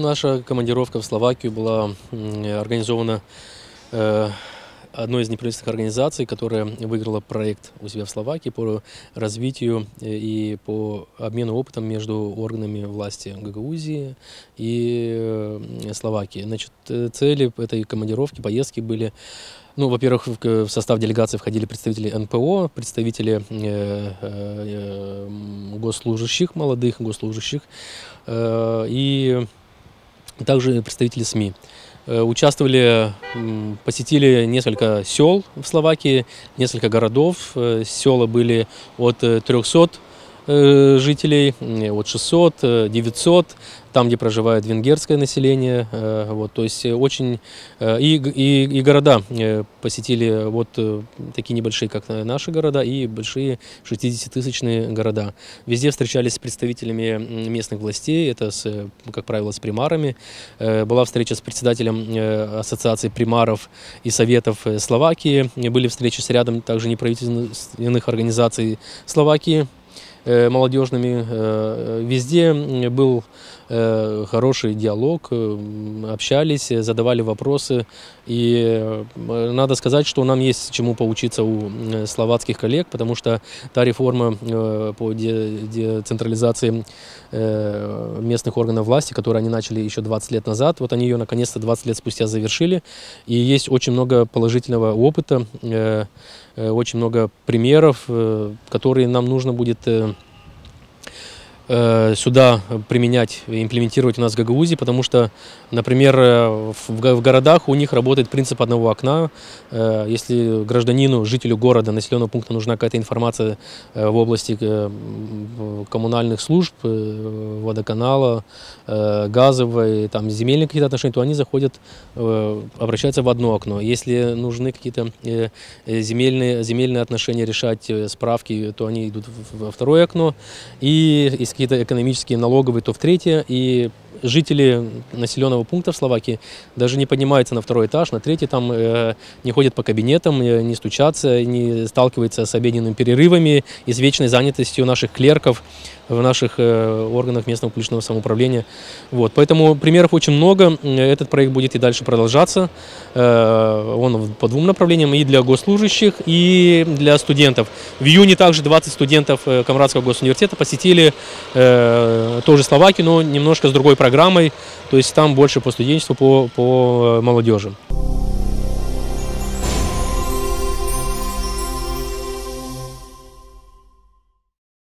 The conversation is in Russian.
наша командировка в Словакию была организована одной из неправительственных организаций, которая выиграла проект у себя в Словакии по развитию и по обмену опытом между органами власти Гагаузии и Словакии. Значит, цели этой командировки, поездки были, ну, во-первых, в состав делегации входили представители НПО, представители госслужащих, молодых госслужащих, и также представители СМИ. Участвовали, посетили несколько сел в Словакии, несколько городов. Села были от 300 жителей, от 600, 900, там, где проживает венгерское население. Вот, то есть очень... И города посетили вот такие небольшие, как наши города, и большие 60-тысячные города. Везде встречались с представителями местных властей, это, как правило, с примарами. Была встреча с председателем ассоциации примаров и советов Словакии. Были встречи с рядом также неправительственных организаций Словакии, молодежными. Везде был хороший диалог, общались, задавали вопросы. И надо сказать, что нам есть чему поучиться у словацких коллег, потому что та реформа по децентрализации местных органов власти, которую они начали еще 20 лет назад, вот они ее наконец-то 20 лет спустя завершили. И есть очень много положительного опыта, очень много примеров, которые нам нужно будет сюда применять, имплементировать у нас в Гагаузии, потому что, например, в городах у них работает принцип одного окна. Если гражданину, жителю города, населенного пункта нужна какая-то информация в области коммунальных служб, водоканала, газовой, там, земельные какие-то отношения, то они заходят, обращаются в одно окно. Если нужны какие-то земельные отношения решать, справки, то они идут во второе окно. И если какие-то экономические, налоговые, то в третье. И жители населенного пункта в Словакии даже не поднимаются на второй этаж, на третий, там не ходят по кабинетам, не стучатся, не сталкиваются с обеденными перерывами и с вечной занятостью наших клерков в наших органах местного публичного самоуправления. Вот. Поэтому примеров очень много. Этот проект будет и дальше продолжаться. Он по двум направлениям: и для госслужащих, и для студентов. В июне также 20 студентов Камрадского госуниверситета посетили тоже Словакию, но немножко с другой программой. То есть там больше по студенчеству, по молодежи.